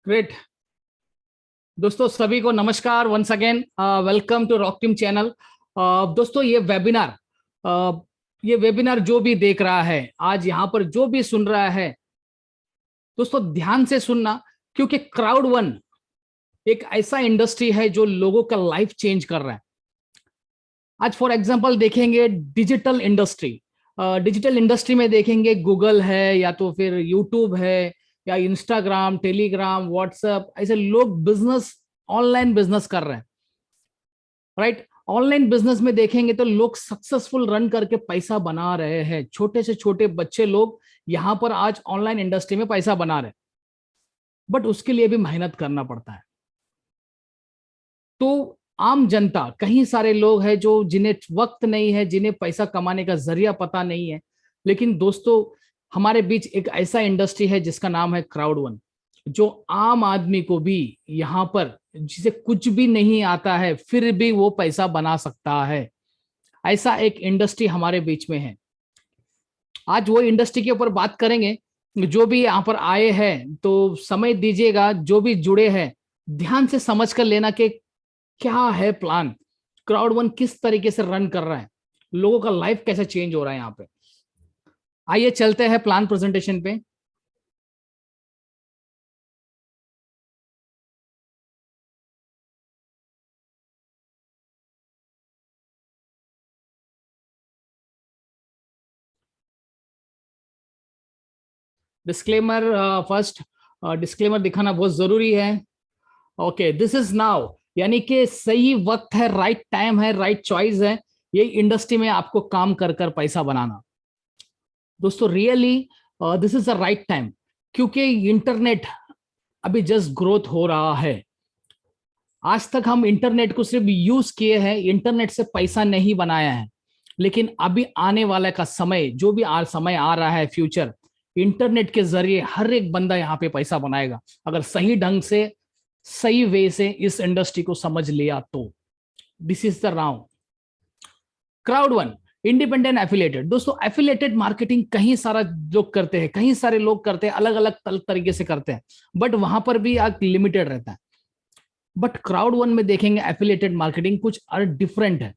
Great. दोस्तों सभी को नमस्कार once again, welcome to Rock Team channel. दोस्तों ये वेबिनार जो भी देख रहा है, आज यहाँ पर जो भी सुन रहा है, दोस्तों ध्यान से सुनना, क्योंकि क्राउड वन एक ऐसा इंडस्ट्री है जो लोगों का लाइफ चेंज कर रहा है। आज फॉर एग्जांपल देखेंगे डिजिटल इंडस्ट्री। डिजिटल इंडस्ट्री में देखेंगे गूगल है, या तो फिर यूट्यूब है, या इंस्टाग्राम, टेलीग्राम, व्हाट्सएप, ऐसे लोग बिजनेस, ऑनलाइन बिजनेस कर रहे हैं। राइट। ऑनलाइन बिजनेस में देखेंगे तो लोग सक्सेसफुल रन करके पैसा बना रहे हैं। छोटे से छोटे बच्चे लोग यहां पर आज ऑनलाइन इंडस्ट्री में पैसा बना रहे हैं, बट उसके लिए भी मेहनत करना पड़ता है। तो आम जनता, कई सारे लोग हैं जो जिन्हें वक्त नहीं है, जिन्हें पैसा कमाने का जरिया पता नहीं है। लेकिन दोस्तों, हमारे बीच एक ऐसा इंडस्ट्री है जिसका नाम है क्राउड वन, जो आम आदमी को भी यहां पर, जिसे कुछ भी नहीं आता है फिर भी वो पैसा बना सकता है। ऐसा एक इंडस्ट्री हमारे बीच में है। आज वो इंडस्ट्री के ऊपर बात करेंगे। जो भी यहाँ पर आए हैं तो समय दीजिएगा, जो भी जुड़े हैं ध्यान से समझ कर लेना कि क्या है प्लान, क्राउड वन किस तरीके से रन कर रहा है, लोगों का लाइफ कैसे चेंज हो रहा है यहाँ पे। आइए चलते हैं प्लान प्रेजेंटेशन पे। डिस्क्लेमर, फर्स्ट डिस्क्लेमर दिखाना बहुत जरूरी है। ओके, दिस इज नाउ, यानी कि सही वक्त है, राइट टाइम है, राइट चॉइस है ये इंडस्ट्री में आपको काम कर कर पैसा बनाना। दोस्तों really this is the right time, क्योंकि इंटरनेट अभी जस्ट ग्रोथ हो रहा है। आज तक हम इंटरनेट को सिर्फ यूज किए हैं, इंटरनेट से पैसा नहीं बनाया है। लेकिन अभी आने वाला का समय, जो भी समय आ रहा है, फ्यूचर, इंटरनेट के जरिए हर एक बंदा यहाँ पे पैसा बनाएगा, अगर सही ढंग से, सही वे से इस इंडस्ट्री को समझ लिया तो। This is the round. Crowd one independent affiliated. दोस्तों एफिलिएटेड मार्केटिंग कहीं सारा लोग करते हैं, कहीं सारे लोग करते हैं, अलग अलग तरीके से करते हैं, बट वहां पर भी एक लिमिटेड रहता है। बट क्राउड वन में देखेंगे एफिलिएटेड मार्केटिंग कुछ डिफरेंट है,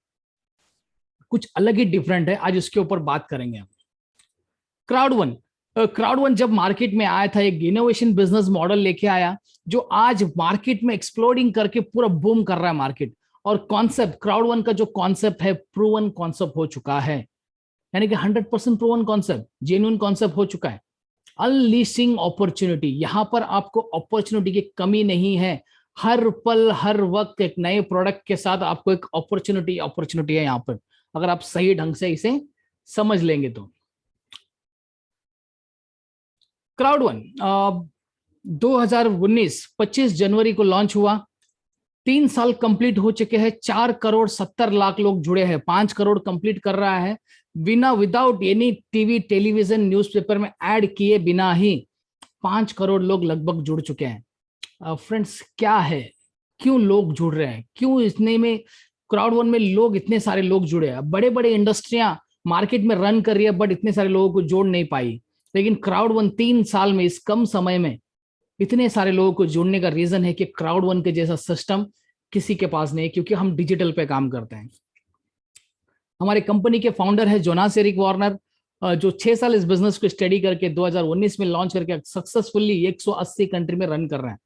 कुछ अलग ही डिफरेंट है। आज उसके ऊपर बात करेंगे हम। क्राउड वन जब मार्केट में आया था, एक इनोवेशन बिजनेस मॉडल लेके आया, जो आज मार्केट में एक्सप्लोडिंग करके पूरा बूम कर रहा है मार्केट। और कॉन्सेप्ट, क्राउड वन का जो कॉन्सेप्ट है, प्रूवन कॉन्सेप्ट हो चुका है, यानी कि 100% प्रूवन कॉन्सेप्ट, जेन्युइन कॉन्सेप्ट हो चुका है। अनलीशिंग अपॉर्चुनिटी, यहां पर आपको अपॉर्चुनिटी की कमी नहीं है। हर पल हर वक्त एक नए प्रोडक्ट के साथ आपको एक अपॉर्चुनिटी है यहाँ पर, अगर आप सही ढंग से इसे समझ लेंगे तो। क्राउड वन 2019 25 जनवरी को लॉन्च हुआ। 3 साल कंप्लीट हो चुके हैं, 4 करोड़ 70 लाख लोग जुड़े हैं, 5 करोड़ कंप्लीट कर रहा है बिना, without any TV, television, newspaper में ऐड किए बिना ही 5 करोड़ लोग लगभग जुड़ चुके हैं। फ्रेंड्स, क्या है, क्यों लोग जुड़ रहे हैं, क्यों इतने में क्राउड वन में लोग, इतने सारे लोग जुड़े हैं। बड़े बड़े इंडस्ट्रियां मार्केट में रन कर रही है, बट इतने सारे लोगों को जोड़ नहीं पाई। लेकिन क्राउड वन 3 साल में, इस कम समय में इतने सारे लोगों को जोड़ने का रीजन है कि क्राउड वन के जैसा सिस्टम किसी के पास नहीं, क्योंकि हम डिजिटल पे काम करते हैं। हमारे कंपनी के फाउंडर है जोनास एरिक वार्नर, जो 6 साल इस बिजनेस को स्टडी करके 2019 में लॉन्च करके सक्सेसफुली 180 कंट्री में रन कर रहे हैं।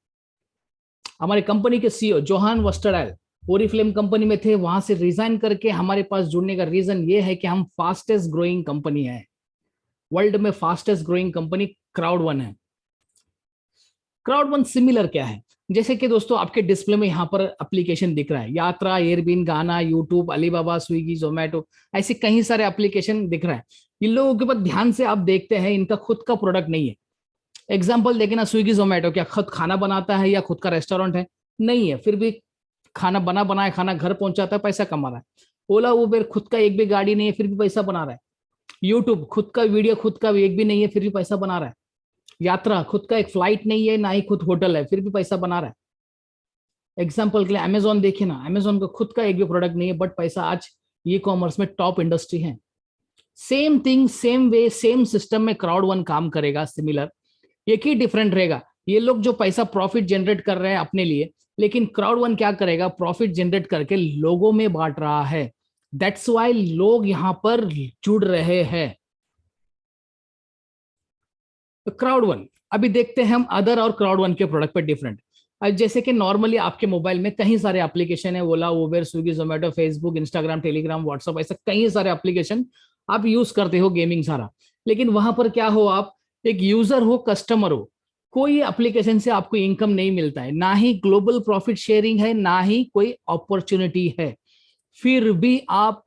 हमारे कंपनी के सीईओ जोहान वस्टरडाइल ओरिफ्लेम कंपनी में थे, वहां से रिजाइन करके हमारे पास जुड़ने का रीजन ये है कि हम फास्टेस्ट ग्रोइंग कंपनी है, वर्ल्ड में fastest growing company crowd one है। क्राउड वन सिमिलर क्या है, जैसे कि दोस्तों आपके डिस्प्ले में यहाँ पर एप्लीकेशन दिख रहा है, यात्रा, एयरबीन, गाना, यूट्यूब, अलीबाबा, स्विगी, जोमेटो, ऐसे कई सारे एप्लीकेशन दिख रहा है। इन लोगों के ऊपर ध्यान से आप देखते हैं, इनका खुद का प्रोडक्ट नहीं है। एग्जाम्पल देखे ना, स्विगी जोमेटो क्या खुद खाना बनाता है या खुद का रेस्टोरेंट है? नहीं है, फिर भी खाना बनाया खाना घर पहुंचाता है, पैसा कमा रहा है। ओला उबेर खुद का एक भी गाड़ी नहीं है, फिर भी पैसा बना रहा है। यूट्यूब खुद का वीडियो, खुद का एक भी नहीं है, फिर भी पैसा बना रहा है। यात्रा खुद का एक फ्लाइट नहीं है, ना ही खुद होटल है, फिर भी पैसा बना रहा है। एग्जाम्पल के लिए अमेजोन देखिए ना, अमेजोन का खुद का एक भी प्रोडक्ट नहीं है, बट पैसा आज ई कॉमर्स में टॉप इंडस्ट्री है। Same thing, same way, same system में क्राउड वन काम करेगा, सिमिलर। एक ही डिफरेंट रहेगा, ये लोग जो पैसा प्रॉफिट जनरेट कर रहे हैं अपने लिए, लेकिन क्राउड वन क्या करेगा, प्रॉफिट जनरेट करके लोगों में बांट रहा है। दैट्स वाई लोग यहां पर जुड़ रहे हैं। क्राउड वन, अभी देखते हैं हम अदर और क्राउड वन के प्रोडक्ट पे डिफरेंट। जैसे कि नॉर्मली आपके मोबाइल में कई सारे एप्लीकेशन है, Ola, Uber, Swiggy, Zomato, Facebook, Instagram, Telegram, WhatsApp, ऐसे कई सारे एप्लीकेशन आप यूज करते हो, गेमिंग सारा। लेकिन वहां पर क्या हो, आप एक यूजर हो, कस्टमर हो, कोई एप्लीकेशन से आपको इनकम नहीं मिलता है, ना ही ग्लोबल प्रॉफिट शेयरिंग है, ना ही कोई अपॉर्चुनिटी है। फिर भी आप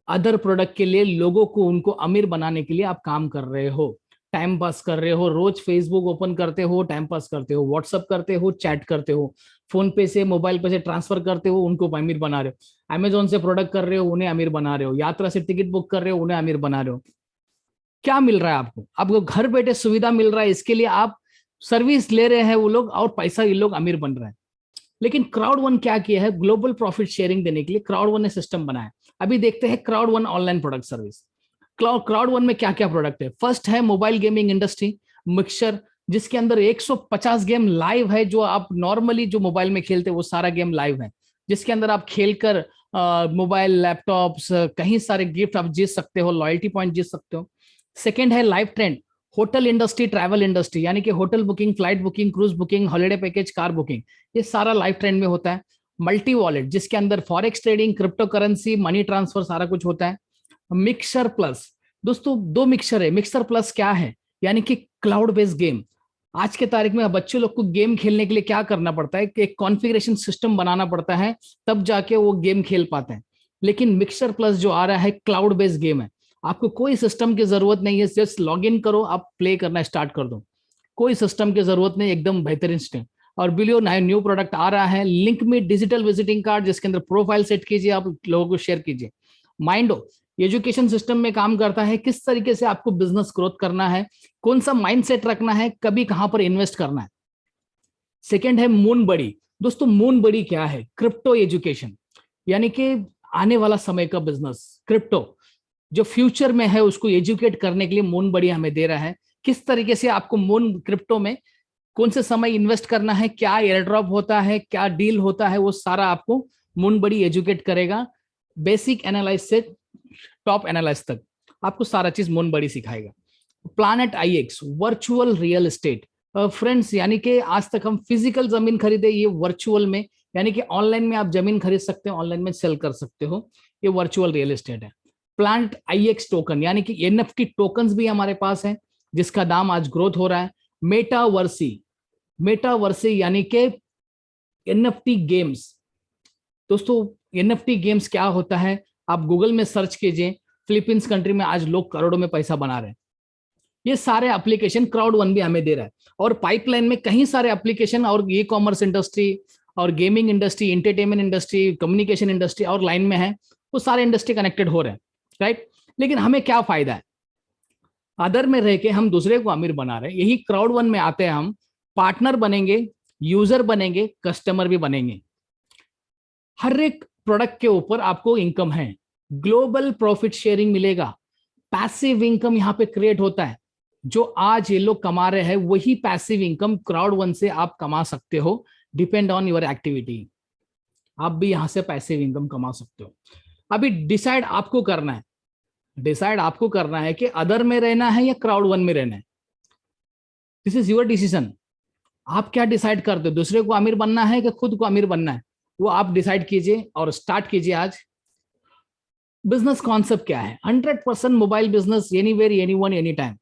अदर प्रोडक्ट के लिए लोगों को, उनको अमीर बनाने के लिए आप काम कर रहे हो, टाइम पास कर रहे हो। रोज फेसबुक ओपन करते हो, टाइम पास करते हो, व्हाट्सअप करते हो, चैट करते हो, फोन पे से, मोबाइल पे से ट्रांसफर करते हो, उनको अमीर बना रहे हो। अमेजोन से प्रोडक्ट कर रहे हो, उन्हें अमीर बना रहे हो। यात्रा से टिकट बुक कर रहे हो, उन्हें अमीर बना रहे हो। क्या मिल रहा है आपको? आपको घर बैठे सुविधा मिल रहा है, इसके लिए आप सर्विस ले रहे हैं वो लोग, और पैसा ये लोग अमीर बन रहे हैं। लेकिन क्राउड वन क्या किया है, ग्लोबल प्रॉफिट शेयरिंग देने के लिए क्राउड वन ने सिस्टम बनाया। अभी देखते हैं crowd one online product service. Crowd one में क्या क्या प्रोडक्ट है। फर्स्ट है मोबाइल गेमिंग इंडस्ट्री, मिक्सचर, जिसके अंदर 150 गेम लाइव है, जो आप नॉर्मली जो मोबाइल में खेलते हैं वो सारा गेम लाइव है, जिसके अंदर आप खेलकर मोबाइल, लैपटॉप्स, कहीं सारे गिफ्ट आप जीत सकते हो, लॉयल्टी पॉइंट जीत सकते हो। सेकेंड है live trend, hotel industry, travel industry, यानी कि hotel booking, flight booking, cruise booking, holiday package, car booking, ये सारा लाइव ट्रेंड में होता है। मल्टी वॉलेट, जिसके अंदर forex trading, crypto currency, money transfer, सारा कुछ होता है। मिक्सर प्लस, दोस्तों दो मिक्सर है। मिक्सर प्लस क्या है, यानी कि क्लाउड बेस्ड गेम। आज के तारीख में बच्चों लोग को गेम खेलने के लिए क्या करना पड़ता है कि एक कॉन्फ़िगरेशन सिस्टम बनाना पड़ता है, तब जाके वो गेम खेल पाते हैं। लेकिन मिक्सर प्लस जो आ रहा है, क्लाउड बेस्ड गेम है। आपको कोई सिस्टम की जरूरत नहीं है, जस्ट लॉग इन करो, आप प्ले करना स्टार्ट कर दो। कोई सिस्टम की जरूरत नहीं, एकदम बेहतरीन सिस्टम। और बिलियो न्यू प्रोडक्ट आ रहा है, लिंक में डिजिटल विजिटिंग कार्ड, जिसके अंदर प्रोफाइल सेट कीजिए, आप लोगों को शेयर कीजिए। माइंडो एजुकेशन सिस्टम में काम करता है, किस तरीके से आपको बिजनेस ग्रोथ करना है, कौन सा माइंडसेट रखना है, कभी कहां पर इन्वेस्ट करना है। सेकेंड है मून बड़ी। दोस्तों मून बड़ी क्या है, क्रिप्टो एजुकेशन, यानी कि आने वाला समय का बिजनेस, क्रिप्टो जो फ्यूचर में है उसको एजुकेट करने के लिए मून बड़ी हमें दे रहा है। किस तरीके से आपको मून क्रिप्टो में कौन से समय इन्वेस्ट करना है, क्या एयर ड्रॉप होता है, क्या डील होता है, वो सारा आपको मून बड़ी एजुकेट करेगा। बेसिक एनालिसिस से टॉप एनालिस्ट तक आपको सारा चीज मून बड़ी सिखाएगा। Planet आईएक्स, virtual real estate friends, यानी कि आज तक हम फिजिकल जमीन खरीदे, ये वर्चुअल में, यानी कि ऑनलाइन में आप जमीन खरीद सकते हो, ऑनलाइन में सेल कर सकते हो, ये वर्चुअल रियल एस्टेट है। प्लांट आईएक्स टोकन, यानी कि एनएफटी टोकन्स भी हमारे पास है, जिसका दाम आज ग्रोथ हो रहा है। मेटावर्सी, मेटावर्सी यानी कि एनएफटी गेम्स। दोस्तों एनएफटी गेम्स क्या होता है, आप गूगल में सर्च कीजिए, फिलीपींस कंट्री में आज लोग करोड़ों में पैसा बना रहे हैं। ये सारे एप्लीकेशन क्राउड वन भी हमें दे रहा है। और पाइपलाइन में कई सारे एप्लीकेशन और ई कॉमर्स इंडस्ट्री और gaming industry, entertainment industry, communication industry और लाइन में है, वो सारे इंडस्ट्री कनेक्टेड हो रहे हैं, राइट। लेकिन हमें क्या फायदा है, अदर में रह के हम दूसरे को अमीर बना रहे हैं। यही क्राउड वन में आते हैं, हम पार्टनर बनेंगे, यूजर बनेंगे, कस्टमर भी बनेंगे। हर एक प्रोडक्ट के ऊपर आपको इनकम है, ग्लोबल प्रॉफिट शेयरिंग मिलेगा, पैसिव इनकम यहां पे क्रिएट होता है। जो आज ये लोग कमा रहे हैं वही पैसिव इनकम क्राउड वन से आप कमा सकते हो, डिपेंड ऑन योर एक्टिविटी। आप भी यहां से पैसिव इनकम कमा सकते हो। अभी डिसाइड आपको करना है, डिसाइड आपको करना है कि अदर में रहना है या क्राउड वन में रहना है। This is your decision. आप क्या डिसाइड करते हो, दूसरे को अमीर बनना है कि खुद को अमीर बनना है, वो आप डिसाइड कीजिए और स्टार्ट कीजिए आज। बिजनेस कॉन्सेप्ट क्या है, 100% mobile business, anywhere, anyone, any time.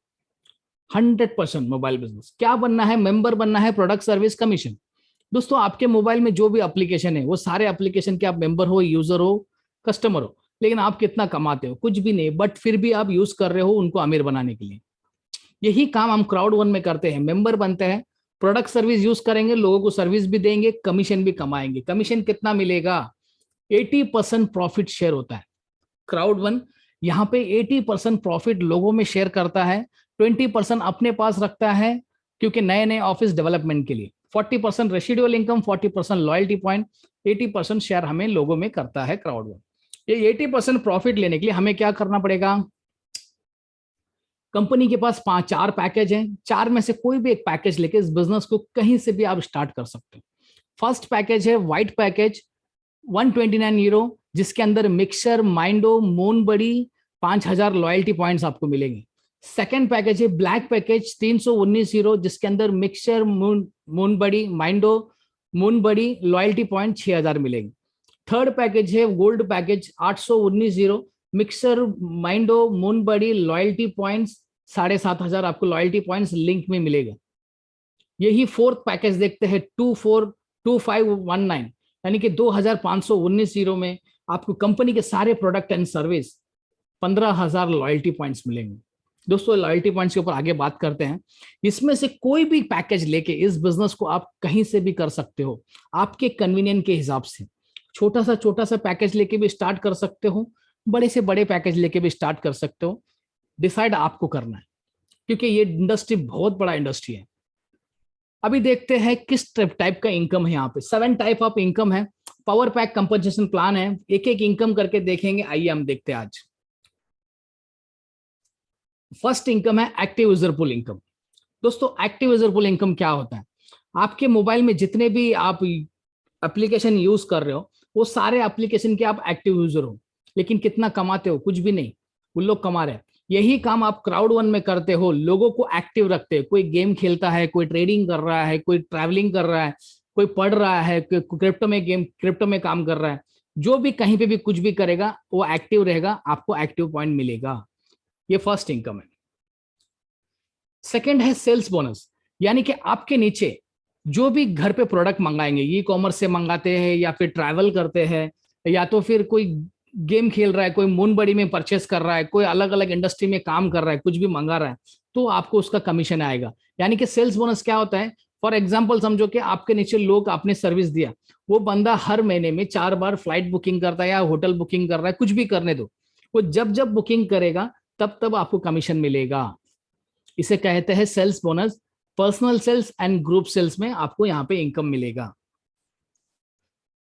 100% mobile business. क्या बनना है, मेंबर बनना है, प्रोडक्ट सर्विस कमीशन। दोस्तों आपके मोबाइल में जो भी एप्लीकेशन है वो सारे एप्लीकेशन के आप मेंबर हो, यूजर हो, कस्टमर हो, लेकिन आप कितना कमाते हो, कुछ भी नहीं, बट फिर भी आप यूज कर रहे हो उनको अमीर बनाने के लिए। यही काम हम क्राउड वन में करते हैं, मेंबर बनते हैं, प्रोडक्ट सर्विस यूज करेंगे, लोगों को सर्विस भी देंगे, कमीशन भी कमाएंगे। कमीशन कितना मिलेगा, 80% प्रॉफिट शेयर होता है। क्राउड वन यहाँ पे 80% प्रॉफिट लोगों में शेयर करता है, 20% अपने पास रखता है क्योंकि नए नए ऑफिस डेवलपमेंट के लिए, 40% residual income, 40% loyalty point, 80% share हमें लोगों में करता है क्राउड वन। ये 80% प्रॉफिट लेने के लिए हमें क्या करना पड़ेगा, कंपनी के पास 4 पैकेज हैं, 4 में से कोई भी एक पैकेज लेके इस बिजनेस को कहीं से भी आप स्टार्ट कर सकते हो। फर्स्ट पैकेज है व्हाइट पैकेज, 129 यूरो, जिसके अंदर मिक्सर, माइंडो, मून बड़ी, 5000 लॉयल्टी पॉइंट्स आपको मिलेंगे। सेकेंड पैकेज है ब्लैक पैकेज, 319 यूरो, जिसके अंदर मिक्सर, मून बड़ी, माइंडो, मून बड़ी, लॉयल्टी पॉइंट 6000 मिलेंगे। थर्ड पैकेज है गोल्ड पैकेज, 819 यूरो, मिक्सर, माइंडो, मून बड़ी, लॉयल्टी पॉइंट्स 7500 आपको लॉयल्टी पॉइंट्स लिंक में मिलेगा। यही फोर्थ पैकेज देखते हैं 2519, यानी कि 2519 यूरो में आपको कंपनी के सारे product and service 15000 loyalty points मिलेंगे। दोस्तों लॉयल्टी पॉइंट्स के ऊपर आगे बात करते हैं। इसमें से कोई भी पैकेज लेके इस बिजनेस को आप कहीं से भी कर सकते हो, आपके कन्वीनियंट के हिसाब से। छोटा सा पैकेज लेके भी स्टार्ट कर सकते हो, बड़े से बड़े पैकेज लेके भी स्टार्ट कर सकते हो, डिसाइड आपको करना है, क्योंकि ये इंडस्ट्री बहुत बड़ा इंडस्ट्री है। अभी देखते हैं किस टाइप का इनकम है। यहाँ पे 7 टाइप ऑफ इनकम है, पावर पैक कंपनसेशन प्लान है, एक एक इनकम करके देखेंगे। आइए हम देखते हैं आज। फर्स्ट इनकम है एक्टिव यूजर पुल इनकम। दोस्तों एक्टिव यूजर पुल इनकम क्या होता है? आपके मोबाइल में जितने भी आप एप्लीकेशन यूज कर रहे हो, वो सारे एप्लीकेशन के आप एक्टिव यूजर हो, लेकिन कितना कमाते हो? कुछ भी नहीं, वो लोग कमा रहे हैं। यही काम आप क्राउड1 में करते हो, लोगों को एक्टिव रखते हैं। कोई गेम खेलता है, कोई ट्रेडिंग कर रहा है, कोई ट्रैवलिंग कर रहा है, कोई पढ़ रहा है, क्रिप्टो में काम कर रहा है, जो भी कहीं पे भी कुछ भी करेगा वो एक्टिव रहेगा, आपको एक्टिव पॉइंट मिलेगा। ये फर्स्ट इनकम है। सेकंड है सेल्स बोनस, यानी कि आपके नीचे जो भी घर पे प्रोडक्ट मंगाएंगे, ई कॉमर्स से मंगाते हैं या फिर ट्रैवल करते हैं, या तो फिर कोई गेम खेल रहा है, कोई मून बड़ी में परचेस कर रहा है, कोई अलग अलग इंडस्ट्री में काम कर रहा है, कुछ भी मंगा रहा है, तो आपको उसका कमीशन आएगा। यानी कि सेल्स बोनस क्या होता है? फॉर एग्जाम्पल समझो कि आपके नीचे लोग आपने सर्विस दिया, वो बंदा हर महीने में 4 बार फ्लाइट बुकिंग करता है या होटल बुकिंग कर रहा है, कुछ भी करने दो, वो जब जब बुकिंग करेगा तब तब आपको कमीशन मिलेगा। इसे कहते हैं sales bonus. Personal sales and group sales में आपको यहाँ पे इनकम मिलेगा।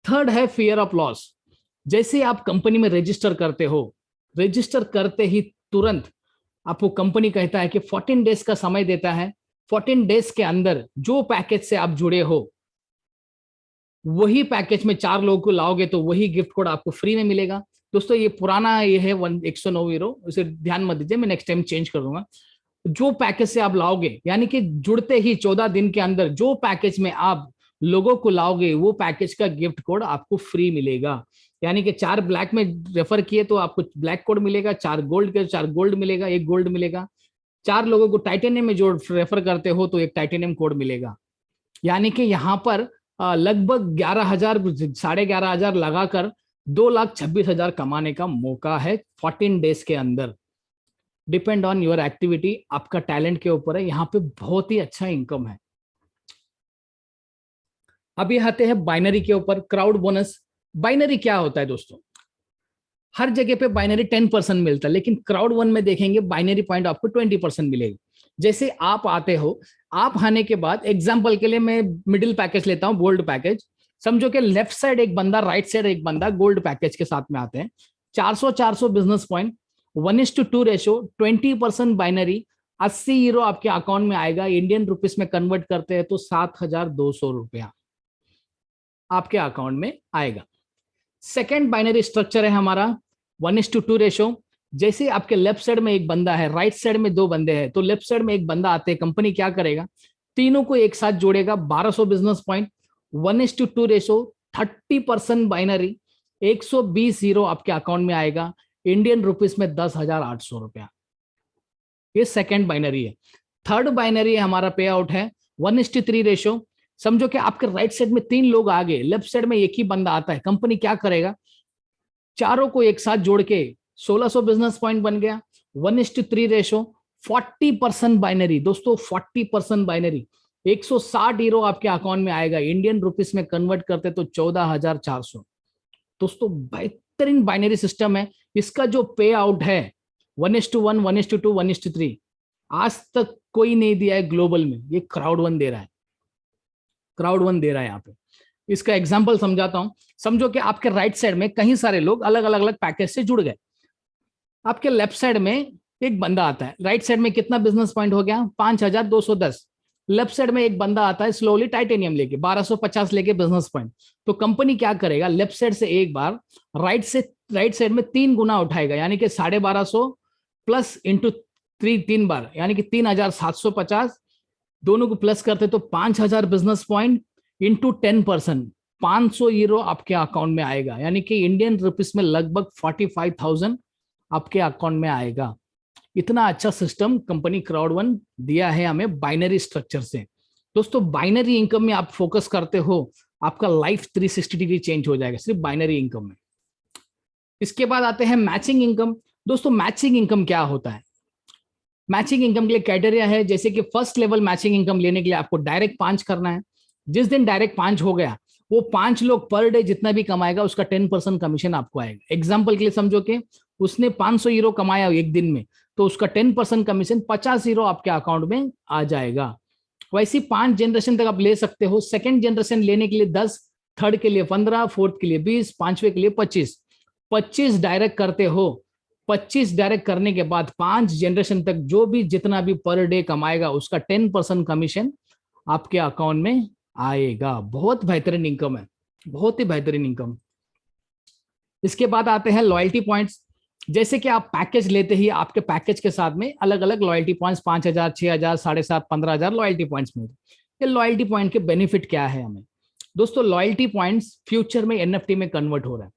थर्ड है फियर ऑफ लॉस। जैसे आप कंपनी में रजिस्टर करते हो, रजिस्टर करते ही तुरंत आपको कंपनी कहता है कि 14 डेज का समय देता है। 14 डेज के अंदर जो पैकेज से आप जुड़े हो, वही पैकेज में 4 लोगों को लाओगे तो वही गिफ्ट कोड आपको फ्री में मिलेगा। दोस्तों ये पुराना ये है 109 यूरो, इसे ध्यान मत दीजिए, मैं नेक्स्ट टाइम चेंज कर दूंगा। जो पैकेज से आप लाओगे, यानी कि जुड़ते ही 14 दिन के अंदर जो पैकेज में आप लोगों को लाओगे, वो पैकेज का गिफ्ट कोड आपको फ्री मिलेगा। यानी कि 4 ब्लैक में रेफर किए तो आपको ब्लैक कोड मिलेगा, 4 गोल्ड के 4 गोल्ड मिलेगा, 1 गोल्ड मिलेगा। 4 लोगों को टाइटेनियम में जो रेफर करते हो तो 1 टाइटेनियम कोड मिलेगा। यानी कि यहाँ पर लगभग 11,000 11,500 लगाकर 2,26,000 कमाने का मौका है 14 डेज के अंदर। डिपेंड ऑन योर एक्टिविटी, आपका टैलेंट के ऊपर है, यहाँ पे बहुत ही अच्छा इनकम है। अभी आते हैं बाइनरी के ऊपर, क्राउड बोनस। बाइनरी क्या होता है दोस्तों? हर जगह पे बाइनरी 10% मिलता है, लेकिन क्राउड1 में देखेंगे बाइनरी पॉइंट आपको 20% मिलेगा। जैसे आप आते हो, आप आने के बाद एग्जाम्पल के लिए मैं मिडिल पैकेज लेता हूं, गोल्ड पैकेज। समझो कि लेफ्ट साइड एक बंदा, राइट साइड एक बंदा गोल्ड पैकेज के साथ में आते हैं। 400 business point, 1:2 ratio, 20% binary, 80 euro आपके अकाउंट में आएगा। इंडियन रुपीस में कन्वर्ट करते हैं तो 7,200 रुपया आपके अकाउंट में आएगा। सेकेंड बाइनरी स्ट्रक्चर है हमारा 1:2 रेशो। जैसे आपके लेफ्ट साइड में एक बंदा है, राइट साइड में 2 बंदे हैं, तो लेफ्ट साइड में एक बंदा आते हैं, कंपनी क्या करेगा? तीनों को एक साथ जोड़ेगा, 1200 business point, 1:2 ratio, 30% binary, 120 euro आपके अकाउंट में आएगा। इंडियन रुपीस में 10,800 रुपया। ये सेकेंड बाइनरी है। थर्ड बाइनरी हमारा पे आउट है 1:3 रेशो। समझो कि आपके राइट साइड में 3 लोग आ गए, लेफ्ट साइड में एक ही बंदा आता है, कंपनी क्या करेगा? चारों को एक साथ जोड़ के 1600 बिजनेस पॉइंट बन गया। 1:3 रेशो, 40% बाइनरी। दोस्तों 40% बाइनरी, 160 यूरो आपके अकाउंट में आएगा। इंडियन रुपीस में कन्वर्ट करते तो 14,400। दोस्तों बेहतरीन बाइनरी सिस्टम है। इसका जो पे आउट है 1:1, 1:2, 1:3, आज तक कोई नहीं दिया है ग्लोबल में, ये क्राउड1 दे रहा है। क्राउड1 दे रहा है यहाँ पे। इसका एग्जांपल समझाता हूं। समझो कि आपके राइट साइड में कई सारे लोग अलग अलग पैकेज से जुड़ गए। आपके लेफ्ट साइड में एक बंदा आता है राइट साइड में, कितना बिजनेस पॉइंट हो गया 5210। लेफ्ट साइड में एक बंदा आता है स्लोली टाइटेनियम लेके 1250 लेके बिजनेस पॉइंट। तो कंपनी क्या करेगा, लेफ्ट साइड से एक बार राइट साइड में 3 गुना उठाएगा, यानी कि 1250 प्लस इंटू 3 बार, यानी कि 3750, दोनों को प्लस करते तो 5000 बिजनेस पॉइंट इंटू 10%, 500 यूरो आपके अकाउंट में आएगा, यानी कि इंडियन रुपीस में लगभग 45,000 आपके अकाउंट में आएगा। इतना अच्छा सिस्टम कंपनी क्राउड1 दिया है हमें बाइनरी स्ट्रक्चर से। दोस्तों बाइनरी इनकम में आप फोकस करते हो, आपका लाइफ 360 डिग्री चेंज हो जाएगा सिर्फ बाइनरी इनकम में। इसके बाद आते हैं मैचिंग इनकम। दोस्तों मैचिंग इनकम क्या होता है? मैचिंग इनकम के लिए क्राइटेरिया है, जैसे कि फर्स्ट लेवल मैचिंग इनकम लेने के लिए आपको डायरेक्ट 5 करना है। जिस दिन डायरेक्ट 5 हो गया, वो 5 लोग पर डे जितना भी कमाएगा उसका 10% कमीशन आपको आएगा। एग्जाम्पल के लिए समझो कि उसने 500 यूरो कमाया एक दिन में, तो उसका 10% कमीशन 50 यूरो आपके अकाउंट में आ जाएगा। वैसे 5 जनरेशन तक आप ले सकते हो। सेकेंड जनरेशन लेने के लिए 10, थर्ड के लिए 15, फोर्थ के लिए 20, पांचवे के लिए 25 डायरेक्ट करते हो। 25 डायरेक्ट करने के बाद 5 जनरेशन तक जो भी जितना भी पर डे कमाएगा उसका 10% कमीशन आपके अकाउंट में आएगा। बहुत बेहतरीन इनकम है, बहुत ही बेहतरीन इनकम। इसके बाद आते हैं लॉयल्टी पॉइंट्स। जैसे कि आप पैकेज लेते ही आपके पैकेज के साथ में अलग अलग लॉयल्टी पॉइंट्स 5000, 6000, 7,500, 15,000 लॉयल्टी पॉइंट्स मिलते हैं। ये लॉयल्टी पॉइंट के बेनिफिट क्या है हमें? दोस्तों लॉयल्टी पॉइंट्स फ्यूचर में एनएफटी में कन्वर्ट हो रहा है,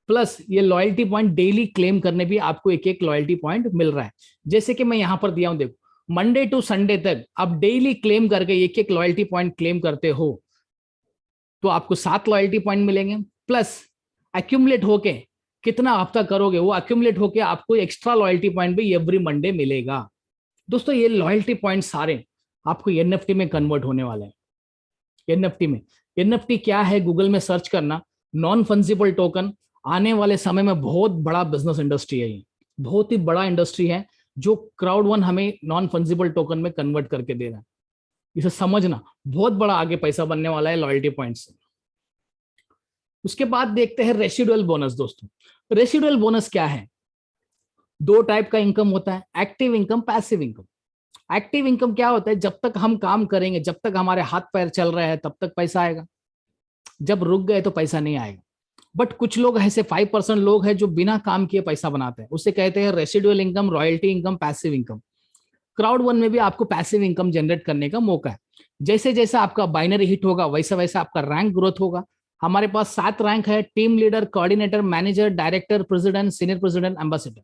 प्लस ये लॉयल्टी पॉइंट डेली क्लेम करने भी आपको एक एक लॉयल्टी पॉइंट मिल रहा है। जैसे कि मैं यहां पर दिया हूं, देखो मंडे टू संडे तक आप डेली क्लेम करके एक एक लॉयल्टी पॉइंट क्लेम करते हो तो आपको 7 लॉयल्टी पॉइंट मिलेंगे, प्लस एक्यूमुलेट होके कितना हफ्ता करोगे वो एक्यूमुलेट होके आपको एक्स्ट्रा लॉयल्टी पॉइंट भी एवरी मंडे मिलेगा। दोस्तों ये लॉयल्टी पॉइंट सारे आपको एनएफटी में कन्वर्ट होने वाले हैं। एनएफटी क्या है, गूगल में सर्च करना, नॉन फंजिबल टोकन। आने वाले समय में बहुत बड़ा बिजनेस इंडस्ट्री है, ये बहुत ही बड़ा इंडस्ट्री है जो क्राउड1 हमें नॉन फंजिबल टोकन में कन्वर्ट करके दे रहा है। इसे समझना, बहुत बड़ा आगे पैसा बनने वाला है लॉयल्टी पॉइंट से। उसके बाद देखते हैं रेसिडुअल बोनस। दोस्तों रेसिडुअल बोनस क्या है? 2 टाइप का इनकम होता है, active income, passive income. Active income क्या होता है? जब तक हम काम करेंगे, जब तक हमारे हाथ पैर चल रहे हैं तब तक पैसा आएगा, जब रुक गए तो पैसा नहीं आएगा। बट कुछ लोग ऐसे 5% लोग हैं जो बिना काम किए पैसा बनाते हैं, उसे कहते हैं residual income, royalty income, passive income. Crowd One में भी आपको पैसिव इनकम जनरेट करने का मौका है। जैसे जैसे आपका बाइनरी हिट होगा वैसा वैसा आपका रैंक ग्रोथ होगा। हमारे पास 7 रैंक है, team leader, coordinator, manager, director, president, senior president, ambassador.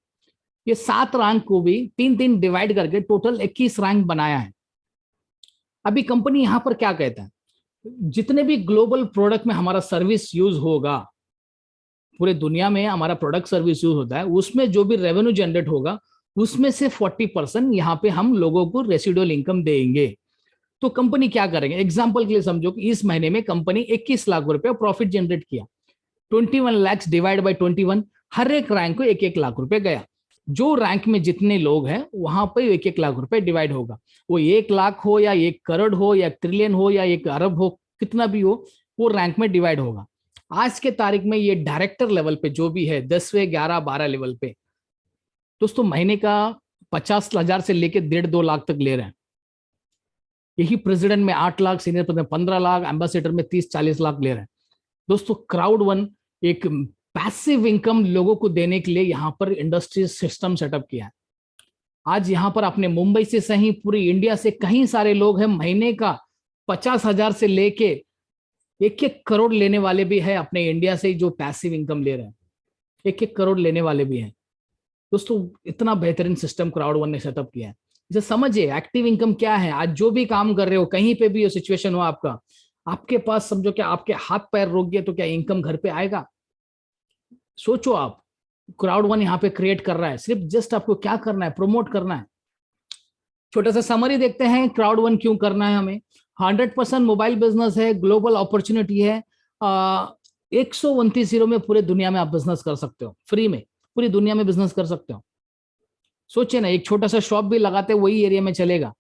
ये 7 रैंक को भी 3-3 डिवाइड करके टोटल 21 रैंक बनाया है। अभी कंपनी यहां पर क्या कहता है, जितने भी ग्लोबल प्रोडक्ट में हमारा सर्विस यूज होगा, पूरे दुनिया में हमारा प्रोडक्ट सर्विस यूज होता है, उसमें जो भी रेवेन्यू जनरेट होगा उसमें से 40% यहाँ पे हम लोगों को रेसिडुअल इनकम देंगे। तो कंपनी क्या करेंगे, एग्जांपल के लिए समझो कि इस महीने में कंपनी 21 लाख रुपए प्रॉफिट जनरेट किया, 21 लाख डिवाइड बाय 21, हर एक रैंक को 1-1 लाख रुपए गया। जो रैंक में जितने लोग हैं वहां पर 1-1 लाख रुपए डिवाइड होगा। वो 1 लाख हो या 1 करोड़ हो या ट्रिलियन हो या 1 अरब हो, कितना भी हो, वो रैंक में डिवाइड होगा। आज के तारीख में ये डायरेक्टर लेवल पे जो भी है 10वें 11 12 लेवल पे दोस्तों महीने का 50,000 से लेके 1.5-2 लाख तक ले रहे हैं। यही प्रेसिडेंट में 8 lakh, senior president 15 lakh, ambassador में 30-40 लाख ले रहे हैं। दोस्तों क्राउड1 एक पैसिव इनकम लोगों को देने के लिए यहाँ पर इंडस्ट्री सिस्टम सेटअप किया है। आज यहाँ पर अपने मुंबई से सही पूरी इंडिया से कई सारे लोग हैं, महीने का 50,000 से लेके 1-1 करोड़ लेने वाले भी है अपने इंडिया से, जो पैसिव इनकम ले रहे हैं 1-1 करोड़ लेने वाले भी हैं। दोस्तों इतना बेहतरीन सिस्टम क्राउड1 ने सेटअप किया है। इसे समझिए, एक्टिव इनकम क्या है। आज जो भी काम कर रहे हो, कहीं पे भी सिचुएशन हो आपका, आपके पास समझो कि आपके हाथ पैर रोक गए तो क्या इनकम घर पे आएगा? सोचो आप, क्राउड1 यहाँ पे क्रिएट कर रहा है, सिर्फ जस्ट आपको क्या करना है, प्रमोट करना है। छोटा सा समरी देखते हैं क्राउड1 क्यों करना है हमें। 100% मोबाइल बिजनेस है, ग्लोबल अपॉर्चुनिटी है। 129 यूरो में पूरे दुनिया में आप बिजनेस कर सकते हो, फ्री में पूरी दुनिया में बिजनेस कर सकते हो। सोचिए ना, एक छोटा सा शॉप भी लगाते वही एरिया में चलेगा।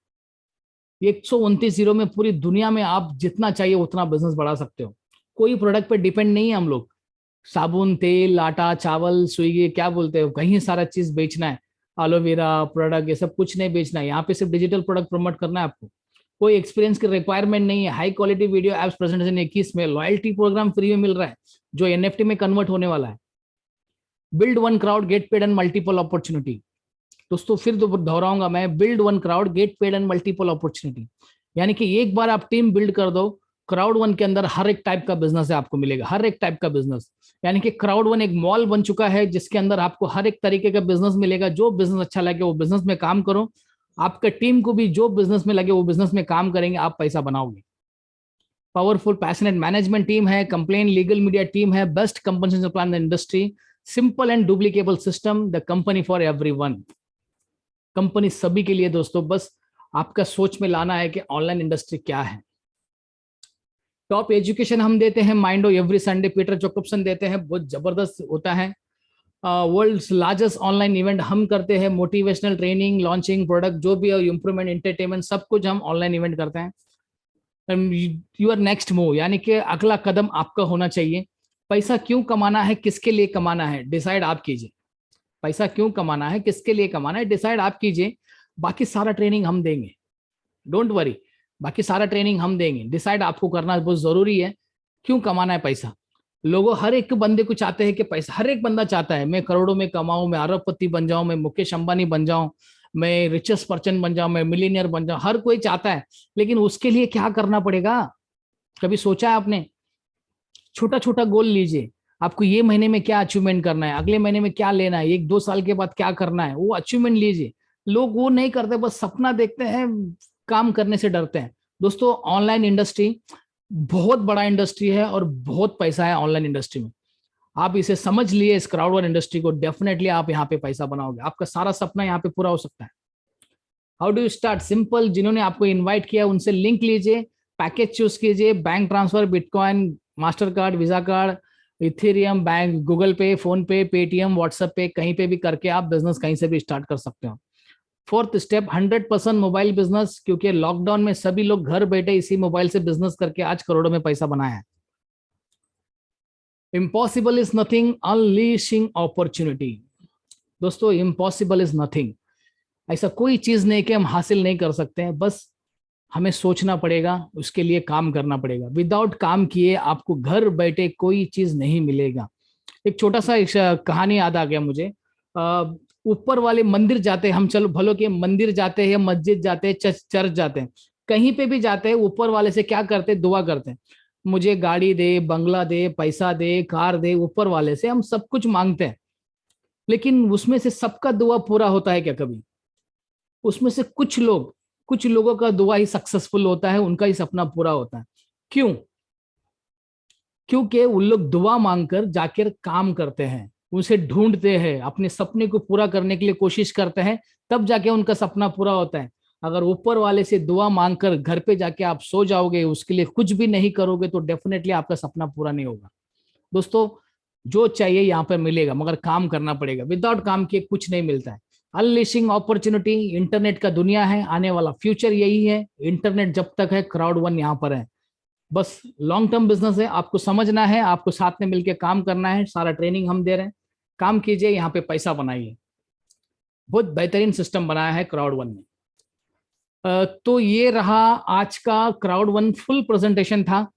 129 यूरो में पूरी दुनिया में आप जितना चाहिए उतना बिजनेस बढ़ा सकते हो। कोई प्रोडक्ट पे डिपेंड नहीं है हम लोग। साबुन, तेल, आटा, चावल, स्विगी, क्या बोलते हो, कहीं सारा चीज बेचना है, एलोवेरा प्रोडक्ट ये सब कुछ नहीं बेचना है, यहाँ पे सिर्फ डिजिटल प्रोडक्ट प्रमोट करना है आपको। कोई एक्सपीरियंस की रिक्वायरमेंट नहीं है। High quality video apps presentation 21 में, लॉयल्टी प्रोग्राम फ्री में मिल रहा है जो एनएफटी में कन्वर्ट होने वाला है। Build one crowd get paid and multiple opportunity. दोस्तों फिर दोहराऊंगा मैं, build one crowd get paid and multiple opportunity. यानी कि एक बार आप टीम बिल्ड कर दो, क्राउड वन के अंदर हर एक टाइप का बिजनेस है आपको मिलेगा, हर एक टाइप का बिजनेस। यानी कि क्राउड वन एक मॉल बन चुका है जिसके अंदर आपको हर एक तरीके का बिजनेस मिलेगा। जो बिजनेस अच्छा लगे वो बिजनेस में काम करो, आपका टीम को भी जो बिजनेस में लगे वो बिजनेस में काम करेंगे, आप पैसा बनाओगे। पावरफुल पैशनेट मैनेजमेंट टीम है, कंप्लेन लीगल मीडिया टीम है, best compensation plan in the industry, simple and duplicable system, the company for everyone. Company सभी के लिए दोस्तों, बस आपका सोच में लाना है कि ऑनलाइन इंडस्ट्री क्या है। टॉप एजुकेशन हम देते हैं, माइंडो एवरी संडे पीटर जोकब्सन देते हैं, बहुत जबरदस्त होता है। वर्ल्ड्स लार्जेस्ट ऑनलाइन इवेंट हम करते हैं, मोटिवेशनल ट्रेनिंग, लॉन्चिंग प्रोडक्ट, जो भी इंप्रूवमेंट, एंटरटेनमेंट, सब कुछ हम ऑनलाइन इवेंट करते हैं। यूर नेक्स्ट मूव, यानी कि अगला कदम आपका होना चाहिए। पैसा क्यों कमाना है, किसके लिए कमाना है, डिसाइड आप कीजिए। पैसा क्यों कमाना है, किसके लिए कमाना है, डिसाइड आप कीजिए। बाकी सारा ट्रेनिंग हम देंगे, डोंट वरी, बाकी सारा ट्रेनिंग हम देंगे। डिसाइड आपको करना बहुत जरूरी है, क्यों कमाना है पैसा। लोगों, हर एक बंदे को चाहते हैं कि पैसा, हर एक बंदा चाहता है मैं करोड़ों में कमाऊं, मैं अरबपति बन जाऊं, मैं मुकेश अंबानी बन जाऊं, मैं रिचेस्ट पर्सन बन जाऊं, मैं मिलीनियर बन जाऊं, हर कोई चाहता है। लेकिन उसके लिए क्या करना पड़ेगा, कभी सोचा है आपने? छोटा छोटा गोल लीजिए। आपको ये महीने में क्या अचीवमेंट करना है, अगले महीने में क्या लेना है, 1-2 साल के बाद क्या करना है, वो अचीवमेंट लीजिए। लोग वो नहीं करते, बस सपना देखते हैं, काम करने से डरते हैं। दोस्तों ऑनलाइन इंडस्ट्री बहुत बड़ा इंडस्ट्री है और बहुत पैसा है ऑनलाइन इंडस्ट्री में। आप इसे समझ लिए, इस क्राउड वन इंडस्ट्री को, डेफिनेटली आप यहाँ पे पैसा बनाओगे, आपका सारा सपना यहाँ पे पूरा हो सकता है। How do you start, simple, जिन्होंने आपको इन्वाइट किया उनसे लिंक लीजिए, पैकेज चूज कीजिए, bank transfer, bitcoin, master card, visa card, Ethereum, bank, Google पे, फोन पे, पेटीएम, व्हाट्सएप पे, कहीं पे भी करके आप बिजनेस कहीं से भी स्टार्ट कर सकते हो। फोर्थ स्टेप, 100% मोबाइल बिजनेस, क्योंकि लॉकडाउन में सभी लोग घर बैठे इसी मोबाइल से बिजनेस करके आज करोड़ों में पैसा बनाया है। Impossible is nothing, unleashing opportunity. दोस्तों इम्पॉसिबल इज नथिंग, ऐसा कोई चीज नहीं कि हम हासिल नहीं कर सकते हैं, बस हमें सोचना पड़ेगा, उसके लिए काम करना पड़ेगा। विदाउट काम किए आपको घर बैठे कोई चीज नहीं मिलेगा। एक छोटा सा एक कहानी याद आ गया मुझे। ऊपर वाले मंदिर जाते हैं हम, चलो भलो के मंदिर जाते हैं, मस्जिद जाते हैं, चर्च जाते हैं, कहीं पे भी जाते हैं, ऊपर वाले से क्या करते हैं, दुआ करते हैं, मुझे गाड़ी दे, बंगला दे, पैसा दे, कार दे। ऊपर वाले से हम सब कुछ मांगते हैं, लेकिन उसमें से सबका दुआ पूरा होता है क्या कभी? उसमें से कुछ लोगों का दुआ ही सक्सेसफुल होता है, उनका ही सपना पूरा होता है। क्यों? क्योंकि उन लोग दुआ मांगकर जाकर काम करते हैं, उसे ढूंढते हैं, अपने सपने को पूरा करने के लिए कोशिश करते हैं, तब जाके उनका सपना पूरा होता है। अगर ऊपर वाले से दुआ मांगकर घर पे जाके आप सो जाओगे, उसके लिए कुछ भी नहीं करोगे, तो डेफिनेटली आपका सपना पूरा नहीं होगा। दोस्तों जो चाहिए यहाँ पर मिलेगा, मगर काम करना पड़ेगा। विदाउट काम के कुछ नहीं मिलता है। अनलिशिंग अपॉर्चुनिटी, इंटरनेट का दुनिया है, आने वाला फ्यूचर यही है। इंटरनेट जब तक है, क्राउड वन यहाँ पर है। बस लॉन्ग टर्म बिजनेस है, आपको समझना है, आपको साथ में मिलकर काम करना है। सारा ट्रेनिंग हम दे रहे हैं, काम कीजिए, यहाँ पे पैसा बनाइए। बहुत बेहतरीन सिस्टम बनाया है क्राउड वन ने। तो ये रहा आज का क्राउड वन फुल प्रेजेंटेशन था,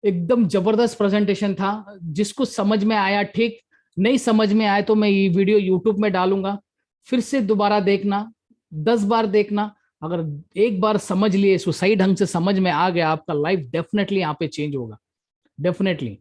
एकदम जबरदस्त प्रेजेंटेशन था। जिसको समझ में आया ठीक, नहीं समझ में आया तो मैं ये वीडियो यूट्यूब में डालूंगा, फिर से दोबारा देखना, 10 बार देखना। अगर एक बार समझ लिए, इसको सही ढंग से समझ में आ गया, आपका लाइफ डेफिनेटली यहाँ पे चेंज होगा, डेफिनेटली।